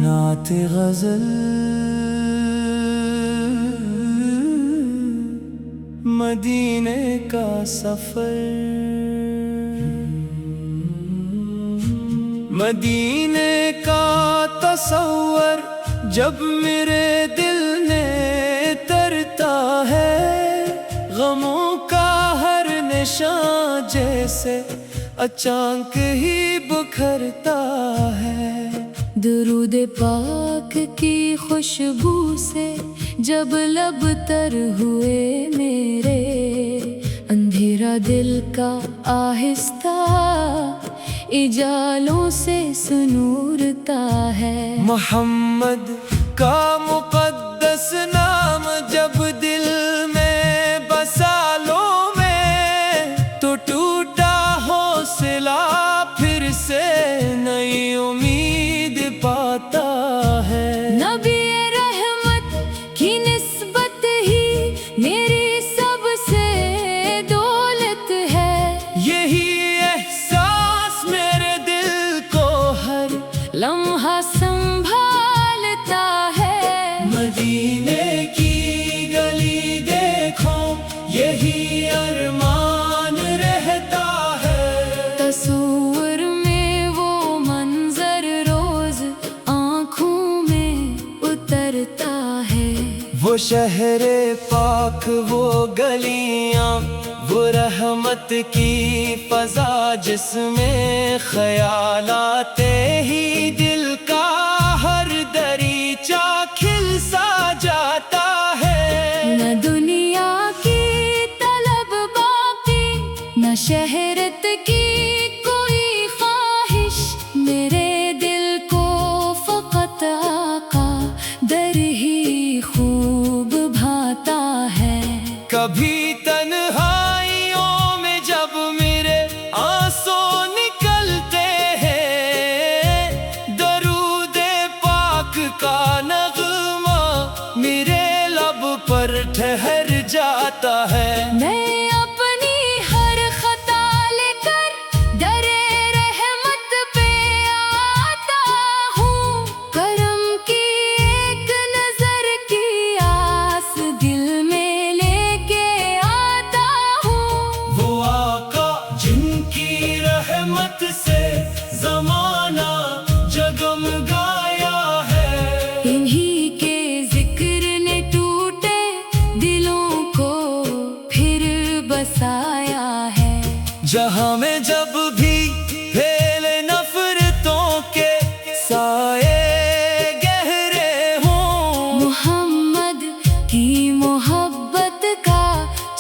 نعت غزل مدینے کا سفر، مدینے کا تصور جب میرے دل نے ترتا ہے، غموں کا ہر نشان جیسے اچانک ہی بکھرتا ہے۔ درود پاک کی خوشبو سے جب لب تر ہوئے میرے، اندھیرا دل کا آہستہ اجالوں سے سنورتا ہے۔ محمد کا مقدس نام جب دل میں بسا لو میں، تو ٹوٹا حوصلہ پھر سے نئی امید پاتا ہے۔ نبی رحمت کی نسبت ہی میری سب سے دولت ہے، یہی احساس میرے دل کو ہر لمحہ سنبھالتا ہے۔ مدینے کی گلی دیکھو، یہی ارمان رہتا ہے۔ تصور میں وہ منظر روز آنکھوں میں اترتا ہے۔ وہ شہر پاک، وہ گلیاں، وہ رحمت کی فضا جس میں خیال آتے ہی دل کا ہر دریچہ کھل سا جاتا ہے۔ نہ دنیا کی طلب باقی، نہ شہرت کی کوئی خواہش، میرے دل کو فقط آقا در ہی خوب بھاتا ہے۔ کبھی تنہائیوں میں جب میرے آنسو نکلتے ہیں، درود پاک کا نغمہ میرے لب پر ٹھہر جاتا ہے۔ میں اپنی ہر خطا لے کر در رحمت پہ آتا ہوں، کرم کی ایک نظر کی آس دل میں لے کے آتا ہوں۔ وہ آقا جن کی رحمت سے زمانہ جگمگایا ہے، انہی کے ذکر نے ٹوٹے دلوں کو پھر بسایا ہے۔ جہاں میں جب بھی پھیلے نفرتوں کے سائے گہرے ہوں، محمد کی محبت کا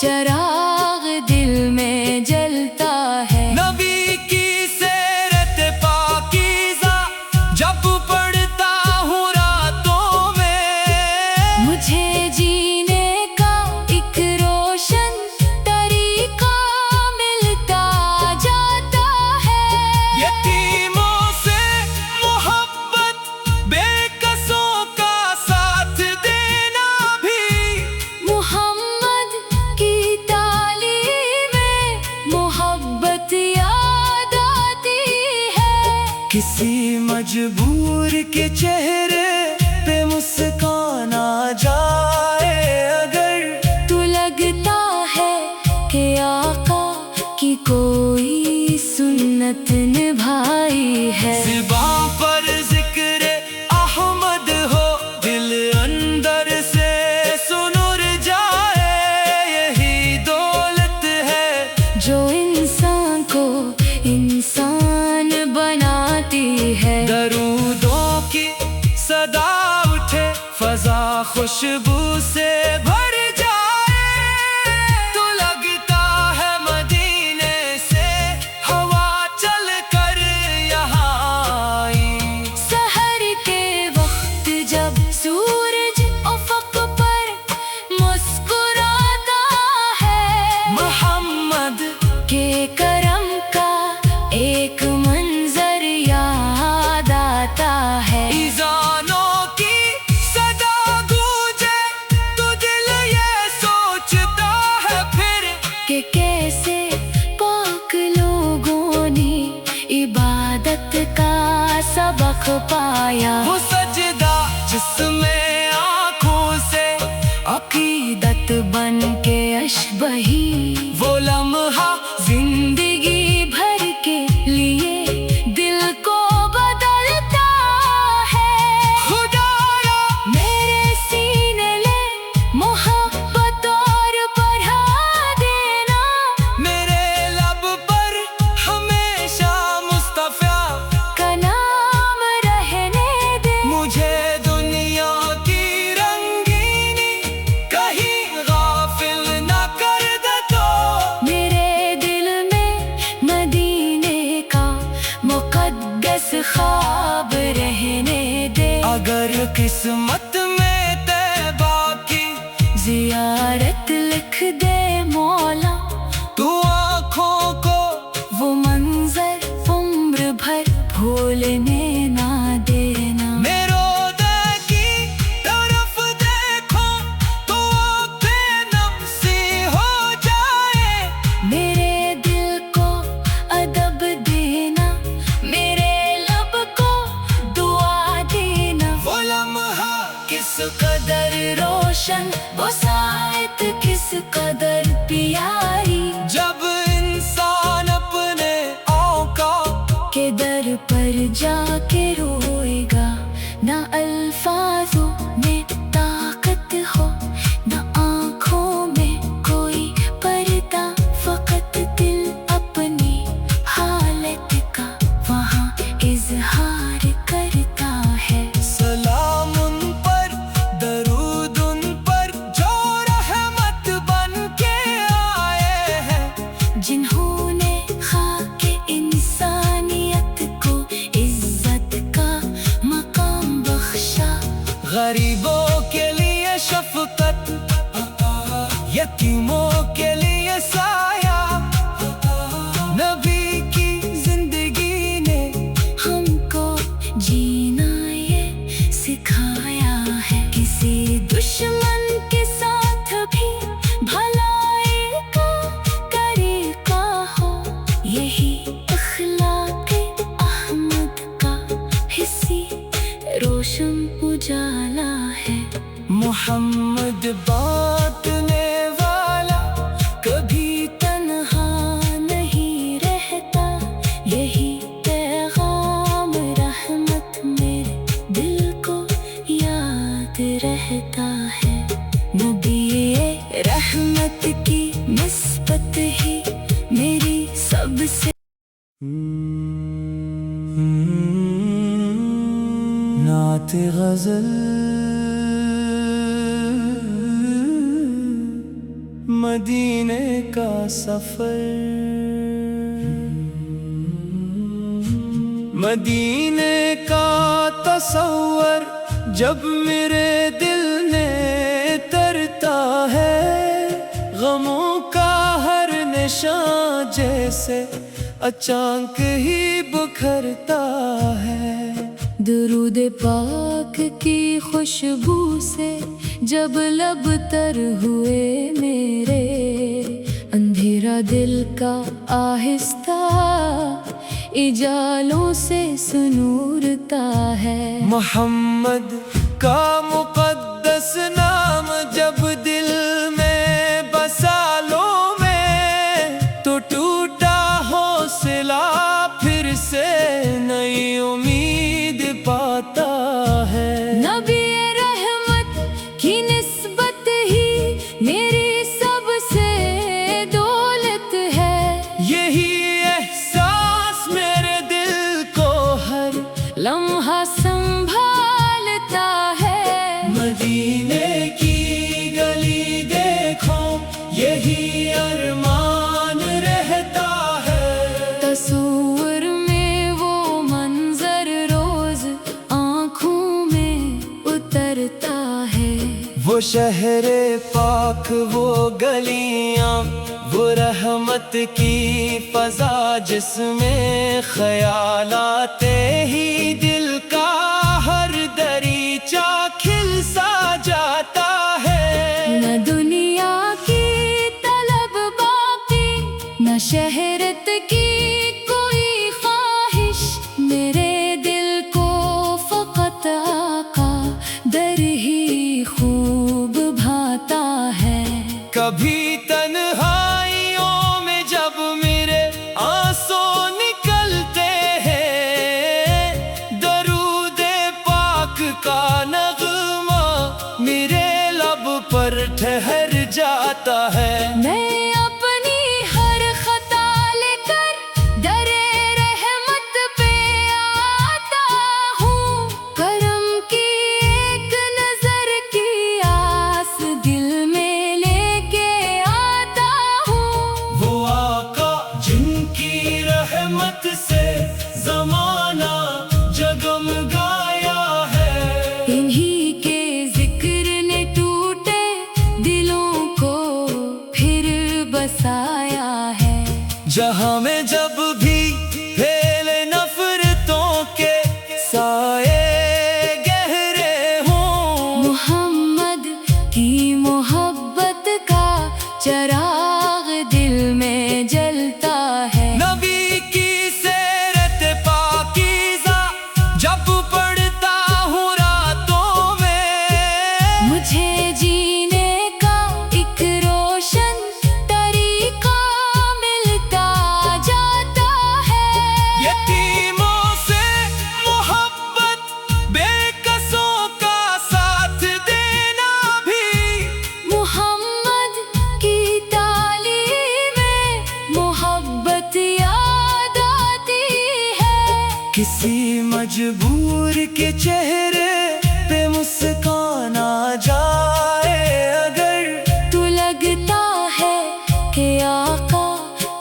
چراغ دل میں جلتا ہے۔ نبی کی سیرت پاکیزہ جب پڑھتا ہوں راتوں میں، مجھے جینے کا ایک روشن طریقہ ملتا جاتا ہے۔ یتیموں سے محبت، بے کسوں کا ساتھ دینا بھی، محمد کی تعلیم میں محبت یاد آتی ہے۔ کسی مجبور کے چہرے پہ مسکان آ جائے اگر، تو لگتا ہے کہ آقا کی کوئی سنت نبھائی ہے۔ زباں پر ذکر احمد ہو، دل اندر سے سنر جائے، یہی دولت ہے جو انسان کو انسان بناتی ہے۔ درودوں کی صدا اٹھے، فضا خوشبو سے بھر جائے، تو لگتا ہے مدینے سے ہوا چل को पाया। वो सजदा जिसमें आँखों से अकीदत बन के अश्क बही, वो लम्हा जिंदगी भर के लिए दिल को बदलता है। खुदाया मेरे सीने ले मोहब्बत और बढ़ा देना, मेरे लब पर हमेशा मुस्तफा का नाम रहने दे। मुझे दुनिया की रंगीनी कहीं गाफिल न कर दे तो। मेरे दिल में मदीने का मुक़द्दस ख्वाब रहने दे। अगर किस्मत में तैबा की ज़ियारत लिख दे मौला, तू आँखों को वो मंजर उम्र भर भूलने ना देना। मेरो दे की तरफ देखो तो बेनम सी हो जाए। मेरे दिल को अदब देना, मेरे लब को दुआ देना। वो लम्हा किस कदर रोशन, वो साइत किस कदर प्यारी, जब इंसान अपने औकात के दर पर जाके रोएगा। ना अल्फाजों में ताकत हो, ना आँखों में कोई पर्दा, फकत दिल अपनी हालत का वहाँ इजहार करता है। सलाम उन पर, दरूद उन पर जो रहमत बन के आए हैं। जिन्होंने खाके इंसानियत को इज्जत का मकाम बख्शा। गरीबों के लिए शफकत, यतीमों के लिए साया। नबी की जिंदगी ने हमको जीना ये सिखाया है। किसी दुश्मन के साथ भी भलाई का तरीका हो, यही अखलाक़ अहमद का हिस्सी रोशन उजाला है। मोहम्मद बांटने वाला कभी तन्हा नहीं रहता, यही पैगाम रहमत मेरे दिल को याद रहता है। नबी रहमत की निस्बत ही मेरी सबसे नात गजल मदीने का सफर। मदीने का तसव्वुर जब मेरे दिल ने तरता है। गमों का हर निशान जैसे अचानक ही बुखरता है। दुरूद पाक की खुशबू से जब लब तर हुए मेरे, अंधेरा दिल का आहिस्ता इजालों से सुनूरता है। मोहम्मद का मुक़द्दस नाम जब दिल में बसा लो में, तो टूटा हौसला फिर से नई उम्मीद पाता है। नबी रहमत की निस्बत ही मेरी सबसे दौलत है। यही एहसास मेरे दिल को हर लम्हा संभालता है। मदीने की गली देखो यही अरमान रहता है। तस्वीर में वो मंजर रोज आँखों में उतरता है। वो शहरे पाक, वो गलियां, वो रहमत की फजा जिसमें ख्याल आते ही दिल का हर दरीचा खिल सा जाता है। न दुनिया की तलब बाकी, न शहरत की कोई ख्वाहिश, मेरे दिल को है। मैं अपनी हर खता लेकर दरे रहमत पे आता हूँ। करम की एक नजर की आस दिल में लेके आता हूँ। वो आका जिनकी रहमत से जमाना जगमगाया है। इन्हीं के जिक्र ने टूटे दिलों को फिर बसाया है। जहाँ में जब भी फैले नफरतों के साए गहरे हों, मोहम्मद की मोहब्बत का चराग दिल में जलता है। नबी की सीरत पाकीज़ा जब पढ़ता हूँ रातों में, मुझे जीने का एक रोशन तरीका मिलता जाता है। यतीमों से मोहब्बत, बेकसों का साथ देना भी, मोहम्मद की तालीमें मोहब्बत याद आती है। किसी मजबूर के चेहरे पे मुस्कान आ जाए अगर, तो लगता है कि आका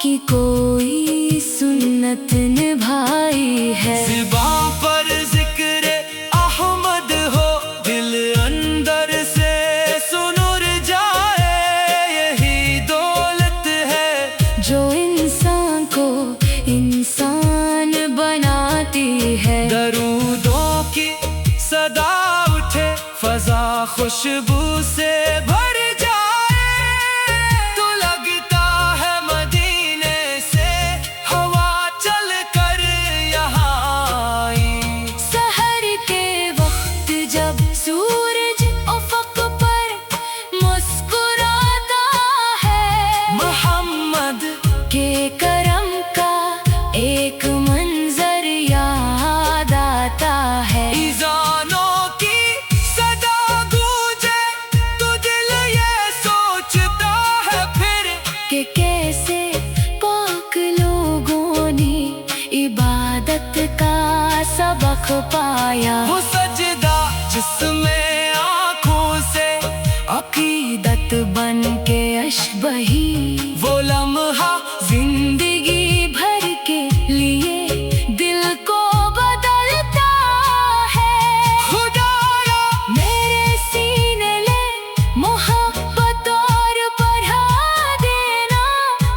की कोई सुन्नत निभाई है। ज़ुबां पर ज़िक्र अहमद हो, दिल अंदर से सुनुर जाए, यही दौलत है जो इंसान को इंसान बनाती है। दरूदों की सदा उठे, फजा खुशबू से भर जाए, तो लगता है मदीने से हवा चल कर यहाँ आई। सहर के वक्त जब सूरज उफ़क़ पर मुस्कुराता है, मोहम्मद के करम का एक मंजर याद आता है। इज़ानों की सदा गूंजे, तो दिल ये सोचता है फिर कि कैसे पाक लोगों ने इबादत का सबक पाया। वो सजदा जिसमें आँखों से अकीदत बन के अशबही, वो लम्हा जिंदगी भर के लिए दिल को बदलता है। खुदाया मेरे सीने ले मोहब्बत और बढ़ा देना।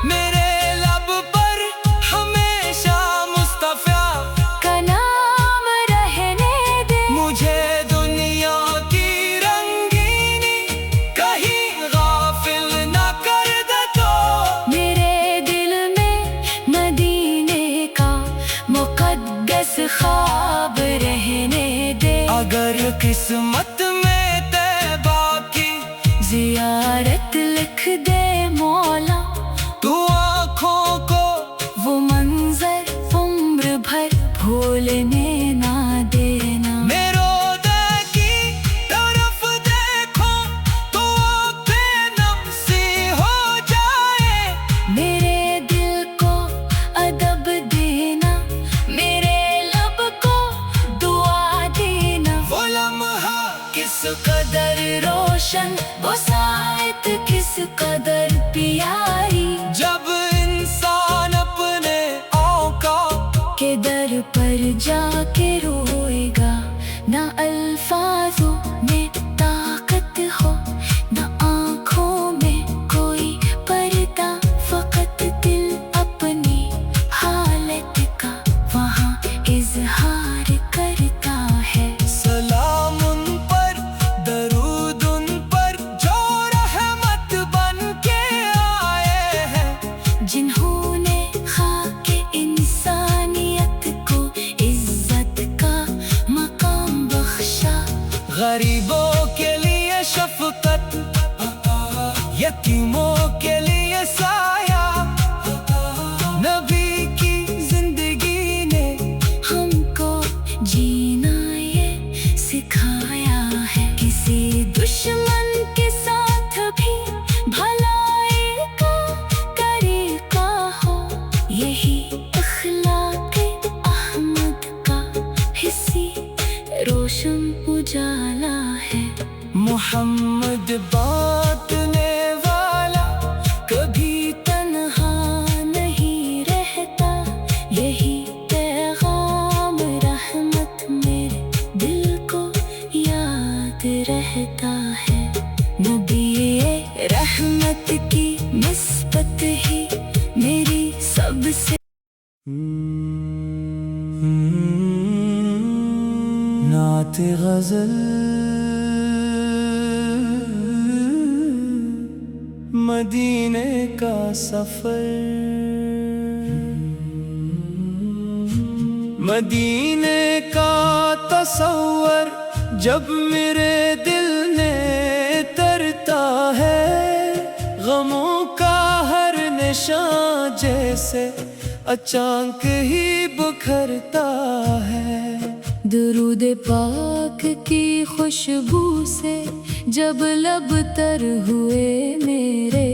मेरे लब पर हमेशा मुस्तफा का नाम रहने दे। मुझे दुनिया की रंगीनी कहीं गाफिल न कर दे तो, मेरे दिल में मदीने का मुक़द्दस ख्वाब रहने दे। अगर किस्मत में तैबा की ज़ियारत लिख दे मौला, तू आँखों को वो मंजर उम्र भर भूलने ना देना। मेरो की तरफ देखो तो आँखें नम सी हो जाए, मेरे दिल को अदब देना, मेरे लब को दुआ देना। वो लम्हा किस कदर रोशन, वो साइत किस कदर प्यारी, जब इंसान अपने औकात के दर पर जाके रोएगा। ना अल्फाजों में ताकत हो, ना आँखों में कोई पर्दा, फकत दिल अपनी हालत का वहाँ इजहार करता है। सलाम उन पर, दरूद उन पर, जो रहमत बन के आए हैं, जिन्होंने खाके इंसानियत को इज्जत का मकाम बख्शा। गरीबों के लिए शफकत, यतीमों के लिए साया, नबी की जिंदगी ने हमको जीना ये सिखाया है। किसी दुश्मन के साथ भी भलाई محمد بانٹنے والا کبھی تنہا نہیں رہتا، یہی پیغام رحمت میرے دل کو یاد رہتا ہے۔ نبی رحمت کی نسبت ہی میری سب سے نعت غزل مدینے کا سفر، مدینے کا تصور جب میرے دل میں ترتا ہے، غموں کا ہر نشان جیسے اچانک ہی بکھرتا ہے۔ درود پاک کی خوشبو سے جب لب تر ہوئے میرے